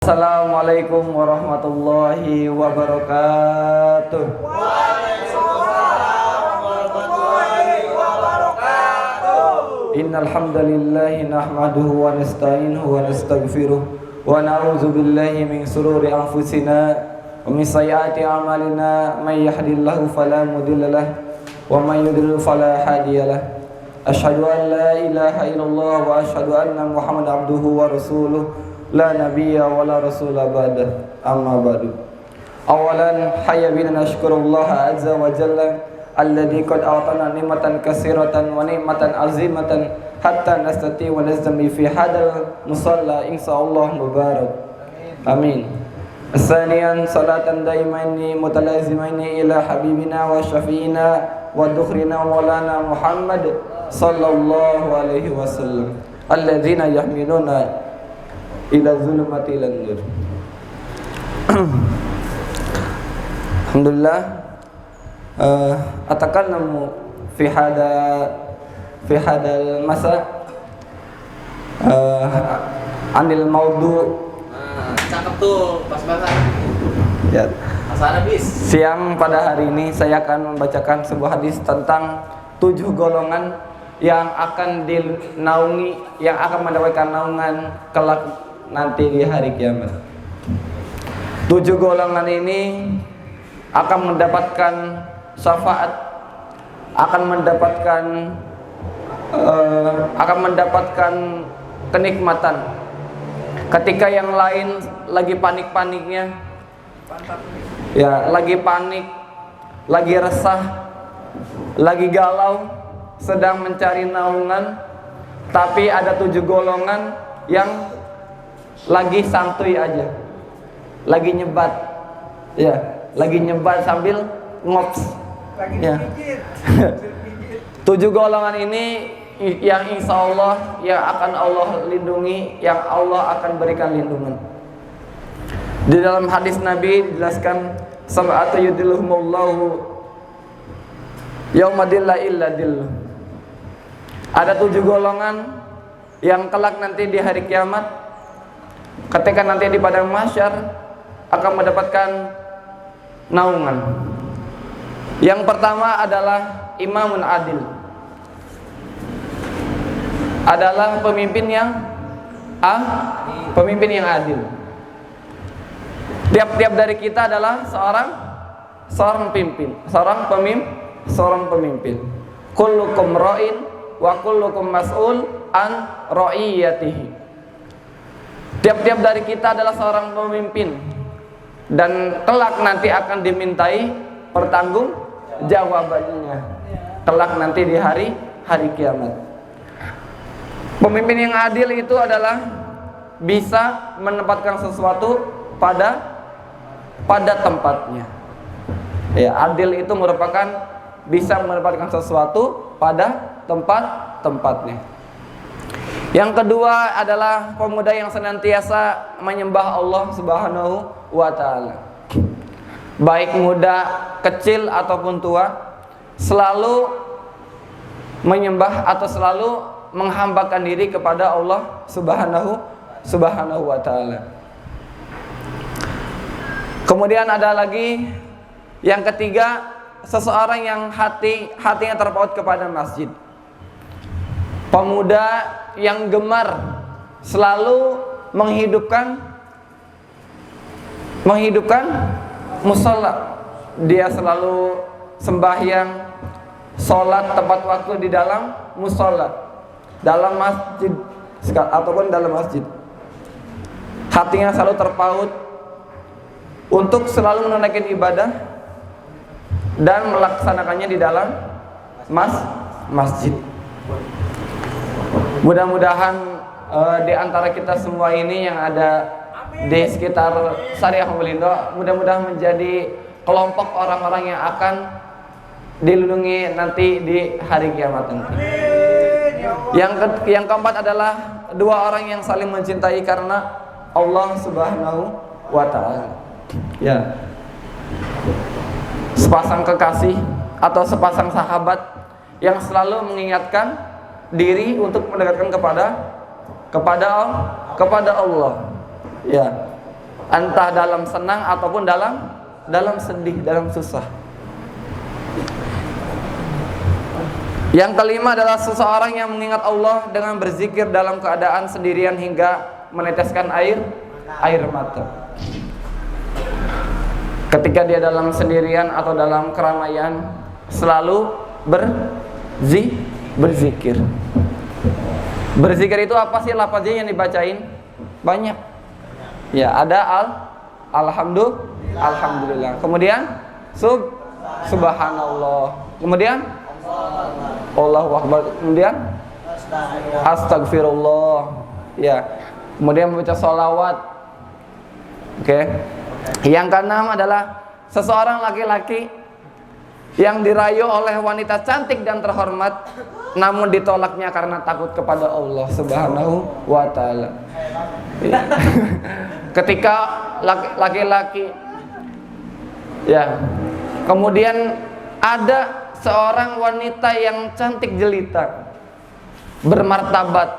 Assalamualaikum warahmatullahi wabarakatuh. Waalaikumsalam warahmatullahi wabarakatuh. Innal hamdalillahi nahmaduhu wa nasta'inuhu wa nastaghfiruh wa na'udzu billahi min shururi anfusina wa min sayyiati a'malina may yahdihillahu fala mudilla lahu wa may yudlil fala hadiyalah. Asyhadu an la ilaha illallah wa asyhadu anna Muhammadan abduhu wa rasuluh. La nabiyya wa la rasula ba'dah, amma ba'du. Awalan hayya bina nashkurullaha azza wa jalla alladhi qad a'tana ni'matan katsiratan wa ni'matan azimatan hatta nastati wa nazmi fi hadal musalla insyaallah mubarak. Amin. Asaniyan salatan daimaini mutalazimaini ila habibina wa syafiina wa dukhrina maulana Muhammad sallallahu alaihi wasallam alladzina yahmiluna ila zulumati lan nur. Alhamdulillah, atakallamu fi hadal masa anil maudu. Cakep tuh, pas-pasan. Ya. Asana bis. Siang pada hari ini saya akan membacakan sebuah hadis tentang 7 golongan yang akan dinaungi, yang akan mendapatkan naungan kelak nanti di hari kiamat. 7 golongan ini akan mendapatkan syafaat, akan mendapatkan kenikmatan. Ketika yang lain lagi panik-paniknya, ya lagi panik, lagi resah, lagi galau, sedang mencari naungan, tapi ada 7 golongan yang lagi santuy aja, lagi nyebat, ya, lagi nyebat sambil ngops, ya. 7 golongan ini yang insya Allah yang akan Allah lindungi, yang Allah akan berikan lindungan. Di dalam hadis Nabi dijelaskan sab'atu yudilluhumullahu yaumadilla illa dilluh. Ada 7 golongan yang kelak nanti di hari kiamat, ketika nanti di padang mahsyar akan mendapatkan naungan. Yang pertama adalah imamun adil, adalah pemimpin yang adil. Tiap-tiap dari kita adalah seorang pemimpin. Kullukum ra'in wa kullukum mas'ul an ra'iyatihi. Tiap-tiap dari kita adalah seorang pemimpin dan kelak nanti akan dimintai pertanggungjawabannya kelak nanti di hari kiamat. Pemimpin yang adil itu adalah bisa menempatkan sesuatu pada tempatnya. Ya, adil itu merupakan bisa menempatkan sesuatu pada tempatnya. Yang kedua adalah pemuda yang senantiasa menyembah Allah Subhanahu wa ta'ala. Baik muda, kecil ataupun tua, selalu menyembah atau selalu menghambakan diri kepada Allah Subhanahu wa ta'ala. Kemudian ada lagi yang ketiga, seseorang yang hatinya terpaut kepada masjid. Pemuda yang gemar selalu menghidupkan mushola. Dia selalu sembahyang, sholat tepat waktu di dalam mushola, dalam masjid ataupun dalam masjid. Hatinya selalu terpaut untuk selalu menunaikan ibadah dan melaksanakannya di dalam masjid. Mudah-mudahan di antara kita semua ini yang ada di sekitar Syariah Melindo, mudah-mudahan menjadi kelompok orang-orang yang akan dilindungi nanti di hari kiamat nanti. Yang keempat adalah 2 orang yang saling mencintai karena Allah Subhanahu wa ta'ala. Ya. Sepasang kekasih atau sepasang sahabat yang selalu mengingatkan diri untuk mendekatkan kepada Allah. Ya. entah dalam senang ataupun dalam sedih, dalam susah. Yang kelima adalah seseorang yang mengingat Allah dengan berzikir dalam keadaan sendirian hingga meneteskan air mata. Ketika dia dalam sendirian atau dalam keramaian selalu berzikir. Berzikir itu apa sih lafaznya yang dibacain? Banyak. Ya, ada alhamdulillah. Kemudian subhanallah. Kemudian Allahu akbar. Kemudian astagfirullah. Ya. Kemudian membaca sholawat. Oke. Yang keenam adalah seseorang laki-laki yang dirayu oleh wanita cantik dan terhormat, namun ditolaknya karena takut kepada Allah Subhanahu wa ta'ala. Ketika laki-laki, ya, kemudian ada seorang wanita yang cantik jelita, bermartabat,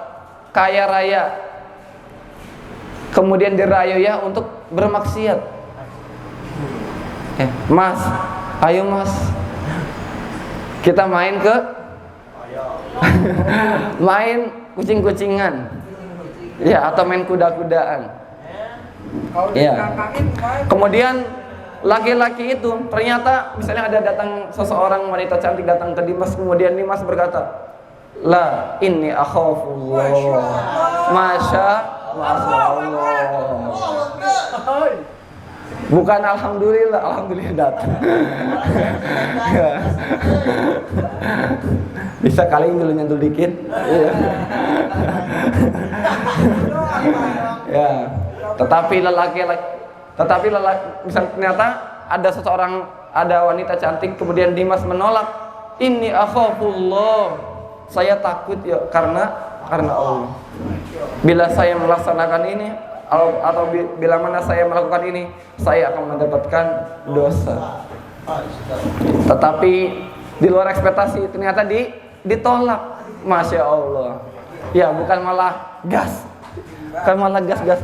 kaya raya, kemudian dirayu ya untuk bermaksiat. Mas, ayo mas, kita main ke main kucing-kucingan, ya, atau main kuda-kudaan. Ya. Kemudian laki-laki itu ternyata misalnya ada datang seseorang wanita cantik datang ke Dimas, kemudian Dimas berkata, la inni akhafullah. Masya Allah. Bukan alhamdulillah datang. Bisa kali dulu nyentuh dikit. Ya. Tetapi lelaki misal ternyata ada wanita cantik, kemudian Dimas menolak, inni akhafullah, saya takut ya karena Allah. Bila saya melaksanakan ini atau bila mana saya melakukan ini, saya akan mendapatkan dosa. Tetapi di luar ekspektasi ternyata ditolak. Masya Allah. Ya, bukan malah gas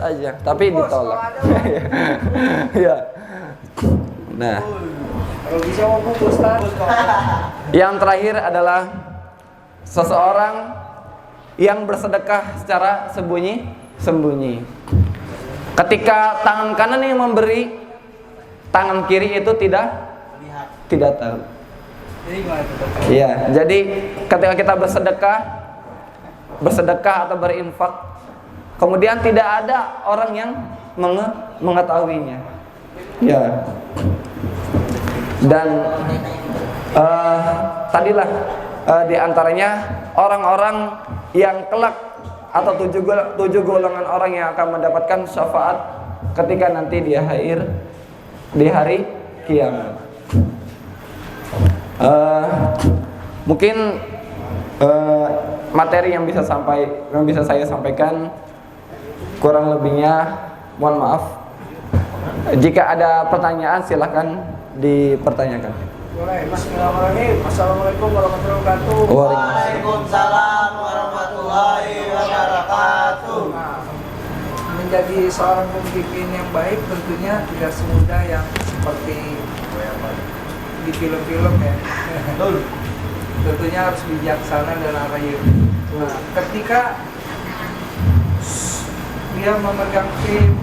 aja, tapi ditolak. Ya. Nah, yang terakhir adalah seseorang yang bersedekah secara sembunyi. Ketika tangan kanan yang memberi, tangan kiri itu tidak tahu. Ya, jadi ketika kita bersedekah atau berinfak, kemudian tidak ada orang yang mengetahuinya. Ya. Dan tadilah di antaranya orang-orang yang kelak atau tujuh golongan orang yang akan mendapatkan syafaat ketika nanti di hari kiamat. Mungkin materi yang bisa saya sampaikan kurang lebihnya mohon maaf. Jika ada pertanyaan silakan dipertanyakan. Bismillahirrahmanirrahim. Assalamualaikum warahmatullahi wabarakatuh. Waalaikumsalam warahmatullahi wabarakatuh. Menjadi seorang pemimpin yang baik tentunya tidak semudah yang seperti di film-film ya. Tentunya harus bijaksana dan arayun. Nah, ketika dia memegang tim,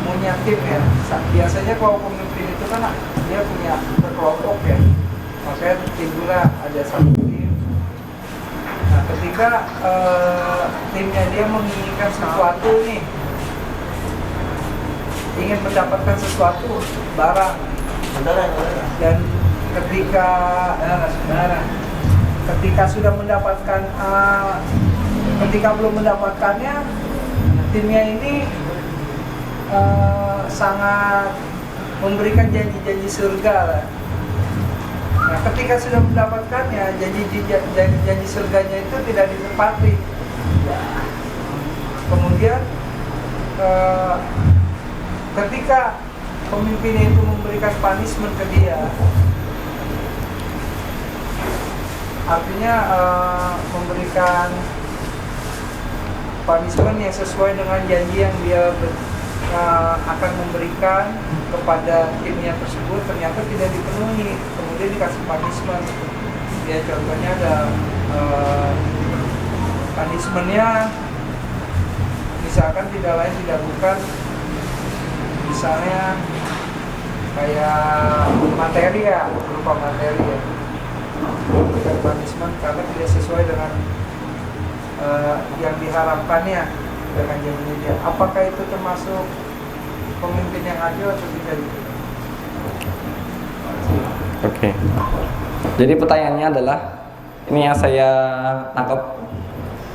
punya tim ya. Biasanya kalau pemimpin itu kan dia punya berkelompok ya. Makanya timbullah ada satu tim. Nah, ketika timnya dia menginginkan sesuatu nih, ingin mendapatkan sesuatu barang, dan ketika sudah mendapatkan ketika belum mendapatkannya, timnya ini sangat memberikan janji-janji surga lah. Nah, ketika sudah mendapatkannya, janji surganya itu tidak ditepati. Kemudian ketika pemimpinnya itu memberikan punishment ke dia, artinya memberikan punishment yang sesuai dengan janji yang dia akan memberikan kepada timnya tersebut ternyata tidak dipenuhi, kemudian dikasih punishment. Ya contohnya ada punishmentnya misalkan tidak lain tidak bukan misalnya kayak materi ya, berupa materi ya, bukan punishment karena tidak sesuai dengan yang diharapkannya dengan jaminannya dia. Apakah itu termasuk pemimpin yang adil atau tidak? Oke. Jadi pertanyaannya adalah, ini yang saya tangkap,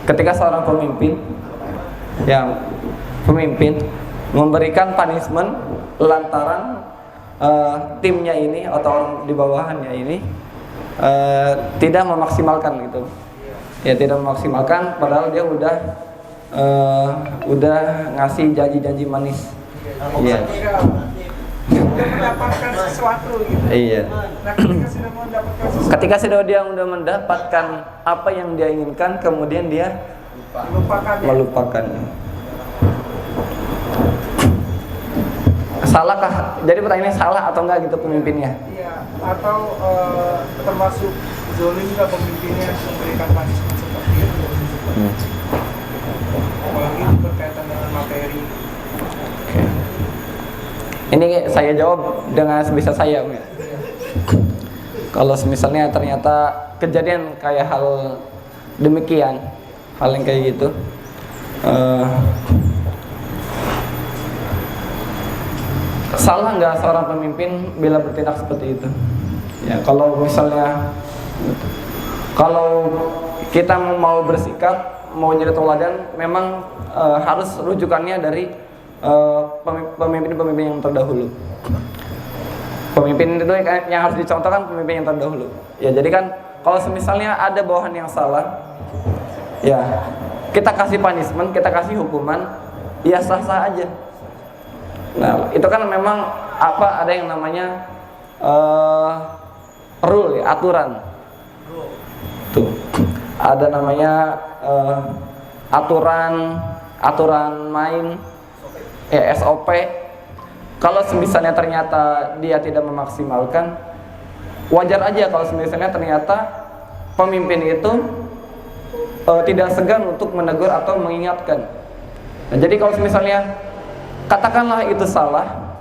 ketika seorang pemimpin memberikan punishment lantaran timnya ini atau orang di bawahannya ini tidak memaksimalkan gitu. Ya tidak memaksimalkan, padahal dia udah ngasih janji-janji manis. Iya. Dia mendapatkan sesuatu gitu. Iya. Nah, ketika sudah mendapatkan sesuatu, Ketika dia udah mendapatkan apa yang dia inginkan, kemudian dia melupakan. Salahkah? Jadi pertanyaannya salah atau enggak gitu pemimpinnya? iya, atau termasuk zolim nggak pemimpinnya memberikan punishment seperti itu? Apalagi berkaitan dengan materi. Oke. Ini saya jawab dengan sebisa saya. Kalau misalnya ternyata kejadian kayak hal demikian, hal yang kayak gitu, salah nggak seorang pemimpin bila bertindak seperti itu? Ya, kalau misalnya, kalau kita mau bersikap, mau jadi teladan, memang harus rujukannya dari pemimpin-pemimpin yang terdahulu. Pemimpin itu yang harus dicontohkan pemimpin yang terdahulu. Ya, jadi kan kalau misalnya ada bawahan yang salah, ya kita kasih punishment, kita kasih hukuman, ya sah-sah aja. Nah, itu kan memang ada yang namanya rule ya, aturan. Tuh. Ada namanya aturan main ya, SOP. Kalau misalnya ternyata dia tidak memaksimalkan, wajar aja kalau misalnya ternyata pemimpin itu tidak segan untuk menegur atau mengingatkan. Nah, jadi kalau misalnya katakanlah itu salah,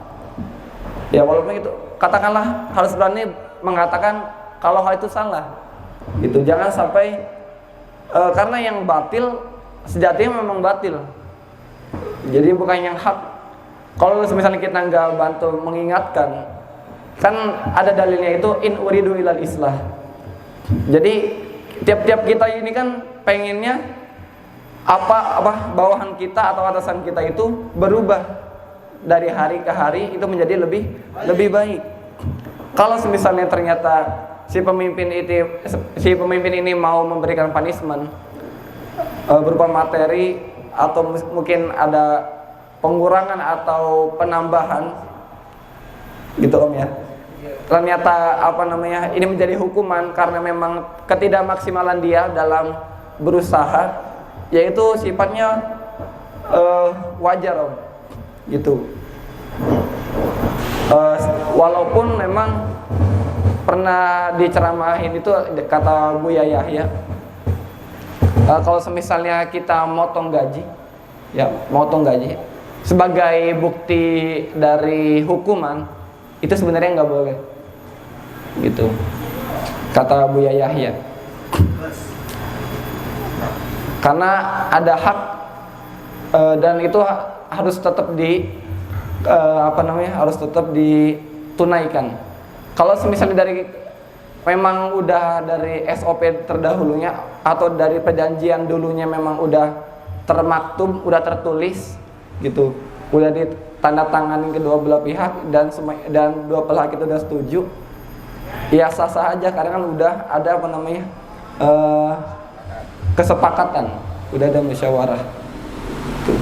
ya walaupun itu katakanlah harus berani mengatakan kalau hal itu salah. Gitu, jangan sampai karena yang batil sejatinya memang batil. Jadi bukan yang hak. Kalau misalnya kita nggak bantu mengingatkan, kan ada dalilnya itu in uridu ilal islah. Jadi tiap-tiap kita ini kan pengennya apa bawahan kita atau atasan kita itu berubah dari hari ke hari, itu menjadi lebih baik. Kalau misalnya ternyata si pemimpin ini mau memberikan punishment berupa materi atau mungkin ada pengurangan atau penambahan gitu Om ya, ternyata ini menjadi hukuman karena memang ketidakmaksimalan dia dalam berusaha, yaitu sifatnya wajar Om gitu. Walaupun memang pernah diceramahin itu kata Buya Yahya, kalau misalnya kita motong gaji sebagai bukti dari hukuman, itu sebenarnya nggak boleh gitu, kata Buya Yahya. Karena ada hak dan itu harus tetap harus tetap ditunaikan. Kalau misalnya memang udah dari SOP terdahulunya atau dari perjanjian dulunya memang udah termaktub, udah tertulis gitu, udah ditandatangani kedua belah pihak dan dua pihak itu udah setuju, ya sah-sah aja karena kan udah ada kesepakatan, udah ada musyawarah. Tuh.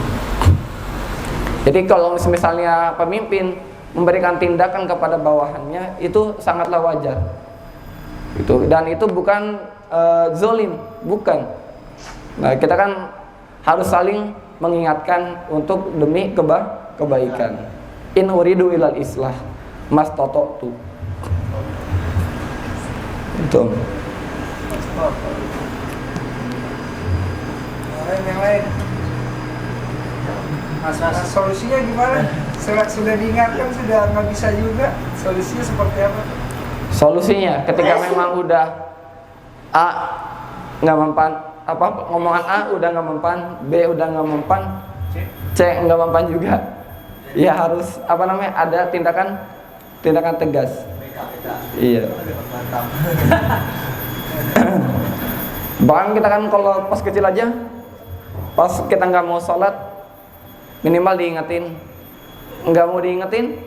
Jadi kalau misalnya pemimpin memberikan tindakan kepada bawahannya, itu sangatlah wajar. Gitu. Dan itu bukan zolim, bukan. Nah, kita kan harus saling mengingatkan untuk demi kebaikan. In uridu ilal islah mastata'tu. Itu. Yang lain. Nah, solusinya gimana? Sudah diingatkan, sudah nggak bisa juga. Solusinya seperti apa? Solusinya ketika memang udah A nggak mempan, apa ngomongan A udah nggak mempan, B udah nggak mempan, C nggak mempan juga, ya harus apa namanya, ada tindakan tegas. Iya. Bahkan kita kan kalau pas kecil aja, pas kita nggak mau sholat, minimal diingetin, nggak mau diingetin,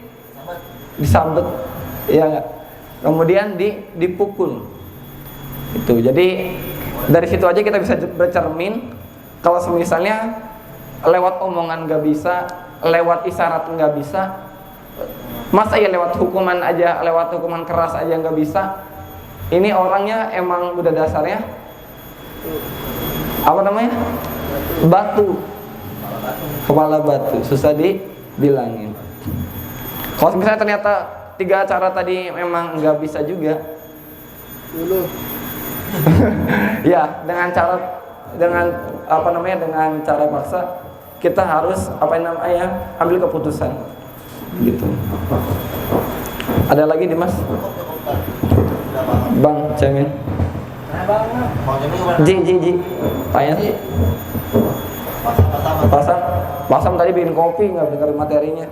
disambet, ya nggak. Kemudian dipukul. Itu. Jadi dari situ aja kita bisa bercermin. Kalau misalnya lewat omongan nggak bisa, lewat isyarat nggak bisa, masa ya lewat hukuman aja, lewat hukuman keras aja nggak bisa. Ini orangnya emang udah dasarnya apa namanya? Batu. Kepala batu, susah dibilangin. Kalau misalnya ternyata 3 cara tadi memang nggak bisa juga, ya dengan cara paksa kita harus ambil keputusan gitu. Ada lagi Dimas? Bang Cemin. Ji. Tanya. Pasang tadi bikin kopi nggak dengar materinya.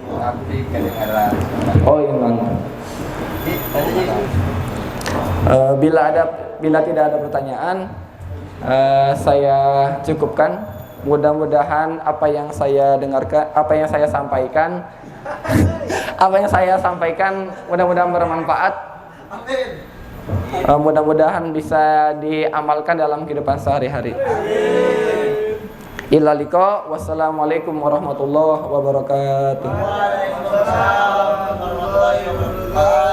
Tapi kedengaran. Oh iya Bang. Bila tidak ada pertanyaan, saya cukupkan. Mudah-mudahan apa yang saya sampaikan mudah-mudahan bermanfaat. Mudah-mudahan bisa diamalkan dalam kehidupan sehari-hari. Illa liqa. Wassalamualaikum warahmatullahi wabarakatuh. Waalaikumsalam warahmatullahi wabarakatuh.